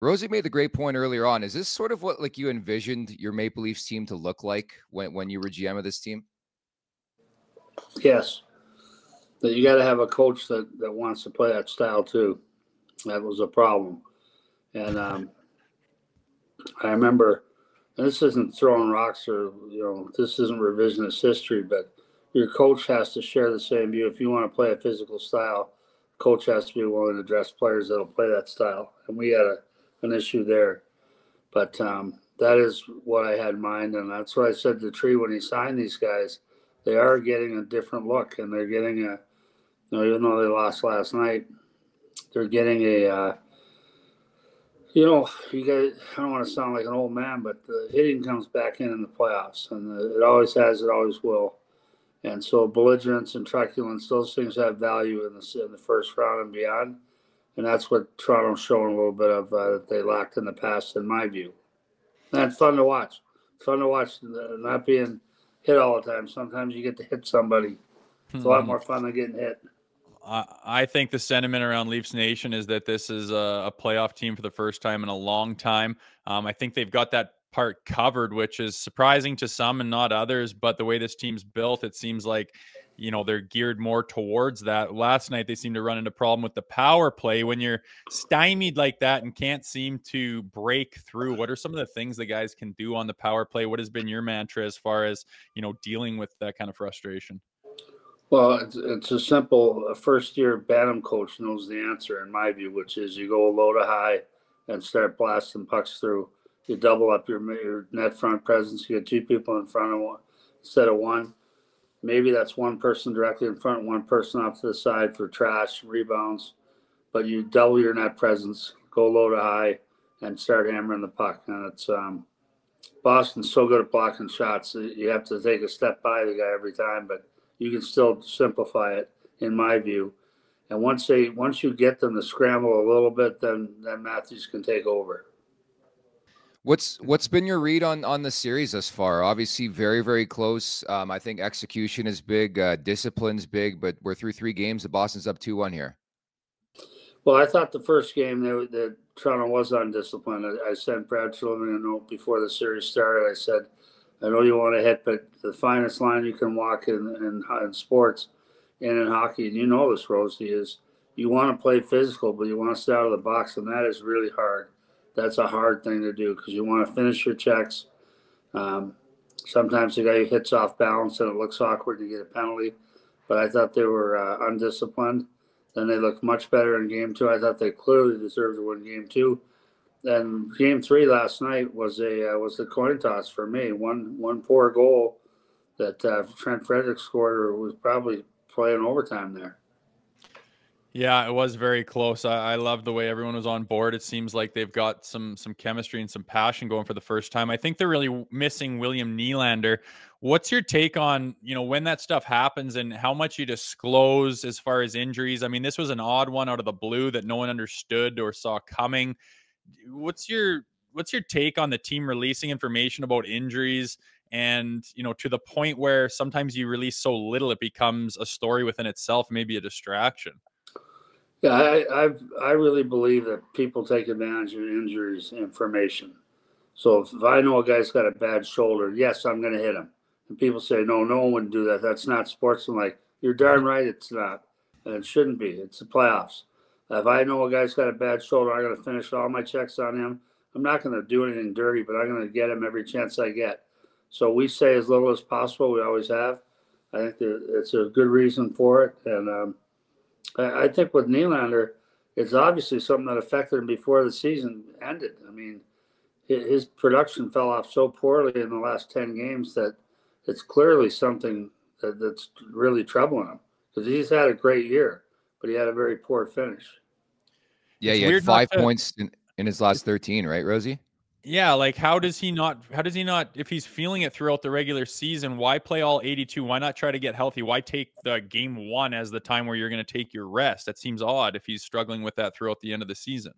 Rosie made the great point earlier on. Is this sort of what like you envisioned your Maple Leafs team to look like when you were GM of this team? Yes. That you got to have a coach that wants to play that style too. That was a problem. And I remember, and this isn't throwing rocks or, this isn't revisionist history, but your coach has to share the same view. If you want to play a physical style, coach has to be willing to dress players that'll play that style. And we had an issue there. But that is what I had in mind. And that's what I said to Tree when he signed these guys. They are getting a different look, and they're getting even though they lost last night, they're getting you guys, I don't want to sound like an old man, but the hitting comes back in the playoffs, and it always has, it always will. And so belligerence and truculence, those things have value in the first round and beyond. And that's what Toronto's showing a little bit of that they lacked in the past, in my view. And it's fun to watch. It's fun to watch, not being hit all the time. Sometimes you get to hit somebody. It's a lot more fun than getting hit. I think the sentiment around Leafs Nation is that this is a playoff team for the first time in a long time. I think they've got that part covered, which is surprising to some and not others. But the way this team's built, it seems like, they're geared more towards that. Last night, they seemed to run into a problem with the power play. When you're stymied like that and can't seem to break through, what are some of the things the guys can do on the power play? What has been your mantra as far as, dealing with that kind of frustration? Well, it's a simple. A first-year Bantam coach knows the answer, in my view, which is you go low to high and start blasting pucks through. You double up your net front presence. You get two people in front of one instead of one. Maybe that's one person directly in front, one person off to the side for trash, rebounds. But you double your net presence, go low to high, and start hammering the puck. And it's Boston's so good at blocking shots. You have to take a step by the guy every time, but you can still simplify it, in my view. And once you get them to scramble a little bit, then Matthews can take over. What's been your read on the series thus far? Obviously, very, very close. I think execution is big, discipline's big, but we're through 3 games. The Boston's up 2-1 here. Well, I thought the first game that Toronto was undisciplined. I sent Brad Treliving a note before the series started. I said, I know you want to hit, but the finest line you can walk in sports and in hockey, and you know this, Rosie, is you want to play physical, but you want to stay out of the box, and that is really hard. That's a hard thing to do because you want to finish your checks. Sometimes the guy hits off balance and it looks awkward and you get a penalty. But I thought they were undisciplined. Then they looked much better in Game 2. I thought they clearly deserved to win Game 2. And Game 3 last night was the coin toss for me. One poor goal that Trent Frederick scored, or was probably playing overtime there. Yeah, it was very close. I love the way everyone was on board. It seems like they've got some chemistry and some passion going for the first time. I think they're really missing William Nylander. What's your take on, when that stuff happens and how much you disclose as far as injuries? I mean, this was an odd one out of the blue that no one understood or saw coming. What's your take on the team releasing information about injuries and, to the point where sometimes you release so little it becomes a story within itself, maybe a distraction? Yeah, I really believe that people take advantage of injuries information. So if I know a guy's got a bad shoulder, yes, I'm going to hit him. And people say, no one would do that. That's not sportsmanlike. You're darn right it's not. And it shouldn't be. It's the playoffs. If I know a guy's got a bad shoulder, I'm going to finish all my checks on him. I'm not going to do anything dirty, but I'm going to get him every chance I get. So we say as little as possible. We always have. I think it's a good reason for it. And I think with Nylander, it's obviously something that affected him before the season ended. I mean, his production fell off so poorly in the last 10 games that it's clearly something that's really troubling him, because he's had a great year, but he had a very poor finish. Yeah, he had 5 points in his last 13, right, Rosie? Yeah, like how does he not, if he's feeling it throughout the regular season, why play all 82? Why not try to get healthy? Why take the game 1 as the time where you're going to take your rest? That seems odd if he's struggling with that throughout the end of the season.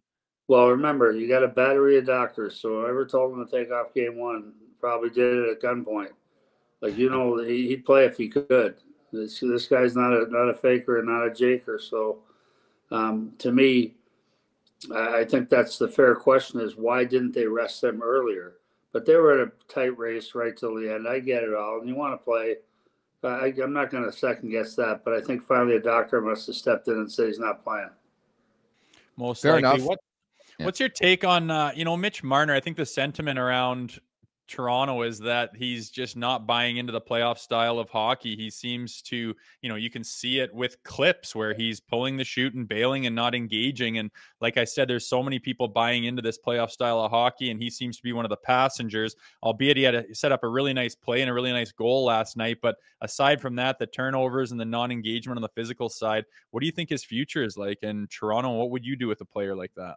Well, remember, you got a battery of doctors, so whoever told him to take off game 1 probably did it at gunpoint. Like, he'd play if he could. This guy's not a faker and not a jaker. So to me, I think that's the fair question, is why didn't they rest them earlier? But they were in a tight race right till the end. I get it all. And you want to play. I'm not going to second guess that, but I think finally a doctor must have stepped in and said he's not playing. Most Fair likely. enough. What's your take on Mitch Marner? I think the sentiment around Toronto is that he's just not buying into the playoff style of hockey. He seems to, you can see it with clips where he's pulling the chute and bailing and not engaging. And like I said, there's so many people buying into this playoff style of hockey, and he seems to be one of the passengers, albeit he had set up a really nice play and a really nice goal last night. But aside from that, the turnovers and the non-engagement on the physical side, what do you think his future is like in Toronto? What would you do with a player like that?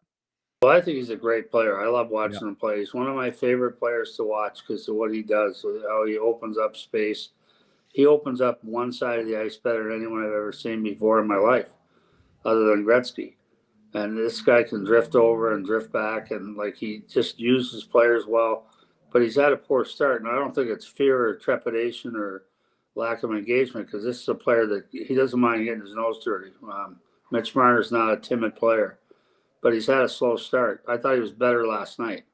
Well, I think he's a great player. I love watching him play. He's one of my favorite players to watch because of what he does, how he opens up space. He opens up one side of the ice better than anyone I've ever seen before in my life, other than Gretzky. And this guy can drift over and drift back, and he just uses players well. But he's had a poor start, and I don't think it's fear or trepidation or lack of engagement, because this is a player that he doesn't mind getting his nose dirty. Mitch Marner's not a timid player, but he's had a slow start. I thought he was better last night.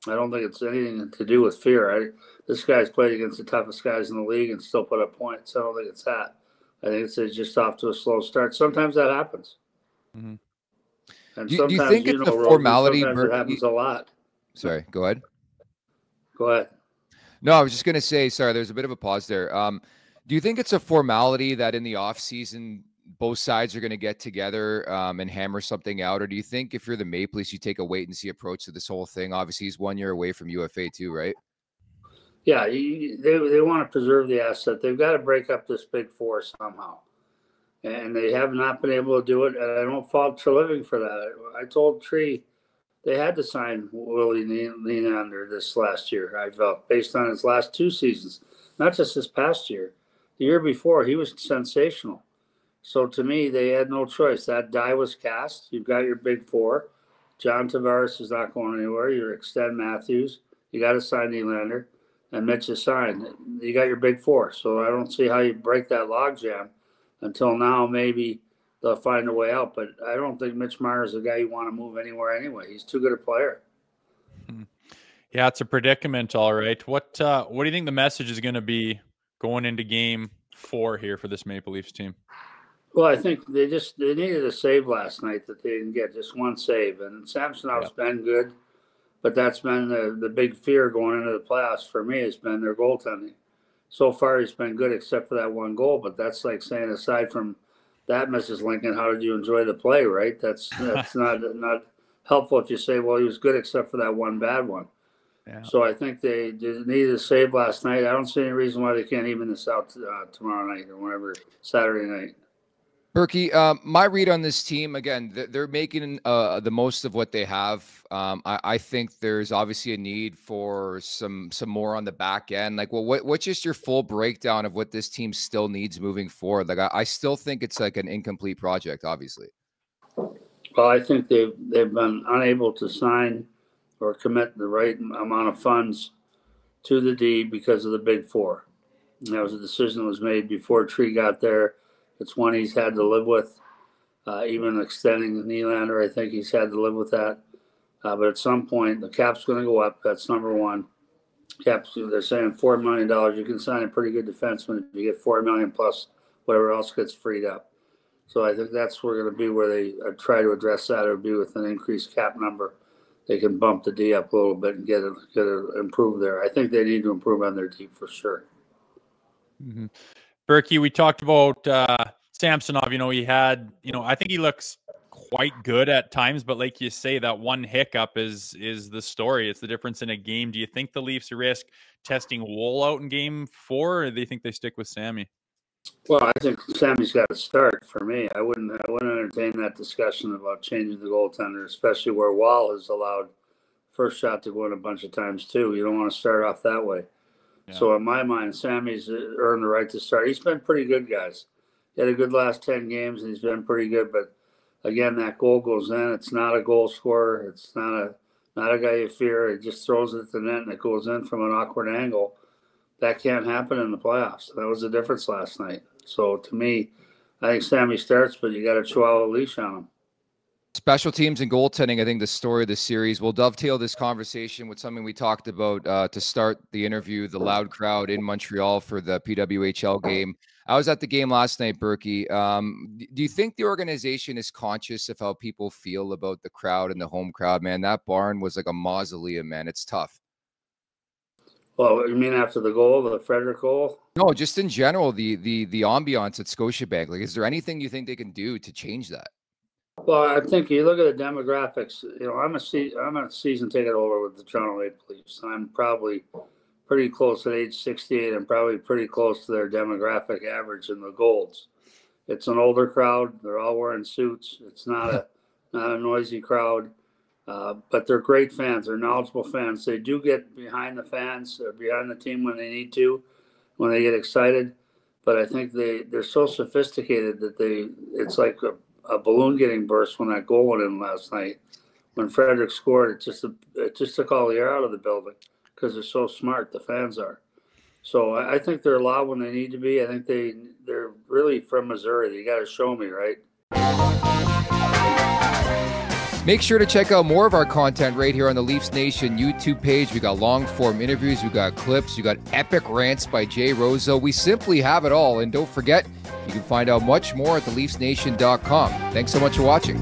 I don't think it's anything to do with fear. This guy's played against the toughest guys in the league and still put up points. I don't think it's that. I think it's just off to a slow start. Sometimes that happens. Mm-hmm. And do sometimes, you think it's a formality? Sometimes it happens a lot. Sorry, go ahead. Go ahead. No, I was just going to say, sorry, there's a bit of a pause there. Do you think it's a formality that in the off season both sides are going to get together and hammer something out? Or do you think if you're the Maple Leafs, you take a wait and see approach to this whole thing? Obviously, he's 1 year away from UFA too, right? Yeah, they want to preserve the asset. They've got to break up this big four somehow. And they have not been able to do it. And I don't fault Treliving for that. I told Tree they had to sign Willie Nylander this last year, I felt, based on his last two seasons, not just this past year. The year before, he was sensational. So to me, they had no choice. That die was cast. You've got your big four. John Tavares is not going anywhere. You extend Matthews. You got to sign Nylander. And Mitch is signed. You got your big four. So I don't see how you break that logjam. Until now, maybe they'll find a way out. But I don't think Mitch Marner is the guy you want to move anywhere anyway. He's too good a player. Yeah, it's a predicament, all right. What do you think the message is going to be going into Game 4 here for this Maple Leafs team? Well, I think they needed a save last night that they didn't get, just one save. And Samsonov's been good, but that's been the big fear going into the playoffs for me, has been their goaltending. So far, he's been good except for that one goal, but that's like saying, aside from that, Mrs. Lincoln, how did you enjoy the play, right? That's not helpful if you say, well, he was good except for that one bad one. Yeah. So I think they needed a save last night. I don't see any reason why they can't even this out tomorrow night or whenever, Saturday night. Burke, my read on this team, again, they're making the most of what they have. I think there's obviously a need for some more on the back end. What's just your full breakdown of what this team still needs moving forward? I still think it's like an incomplete project, obviously. Well, I think they've been unable to sign or commit the right amount of funds to the D because of the big four. And that was a decision that was made before Tree got there. It's one he's had to live with. Even extending Nylander, I think he's had to live with that. But at some point, the cap's going to go up. That's number one. Caps, they're saying $4 million. You can sign a pretty good defenseman if you get $4 million plus whatever else gets freed up. So I think that's going to be where they try to address that, or be with an increased cap number. They can bump the D up a little bit and get it improve there. I think they need to improve on their D for sure. Mm-hmm. Burke, we talked about Samsonov. He had, I think he looks quite good at times, but like you say, that one hiccup is the story. It's the difference in a game. Do you think the Leafs risk testing Woll out in Game 4, or do you think they stick with Sammy? Well, I think Sammy's got to start for me. I wouldn't entertain that discussion about changing the goaltender, especially where Wall has allowed first shot to go in a bunch of times too. You don't want to start off that way. Yeah. So in my mind, Sammy's earned the right to start. He's been pretty good, guys. He had a good last 10 games, and he's been pretty good. But again, that goal goes in. It's not a goal scorer. It's not a guy you fear. It just throws it at the net, and it goes in from an awkward angle. That can't happen in the playoffs. That was the difference last night. So to me, I think Sammy starts, but you got a Chihuahua leash on him. Special teams and goaltending, I think the story of the series. Will dovetail this conversation with something we talked about to start the interview, the loud crowd in Montreal for the PWHL game. I was at the game last night, Berkey. Do you think the organization is conscious of how people feel about the crowd and the home crowd, man? That barn was like a mausoleum, man. It's tough. Well, you mean after the goal, the Frederick goal? No, just in general, the ambiance at Scotiabank. Like, is there anything you think they can do to change that? Well, I think you look at the demographics. You know, I'm a season ticket holder with the Toronto Maple Leafs. I'm probably pretty close at age 68. I'm probably pretty close to their demographic average in the Golds. It's an older crowd. They're all wearing suits. It's not a noisy crowd, but they're great fans. They're knowledgeable fans. They do get behind the fans, behind the team when they need to, when they get excited. But I think they're so sophisticated that it's like a balloon getting burst when that goal went in last night. When Frederick scored, it just took all the air out of the building because they're so smart, the fans are. So I think they're loud when they need to be. I think they're really from Missouri. You got to show me, right? Make sure to check out more of our content right here on the Leafs Nation YouTube page. We got long form interviews, we got clips, we got epic rants by Jay Rosehill. We simply have it all. And don't forget, you can find out much more at theleafsnation.com. Thanks so much for watching.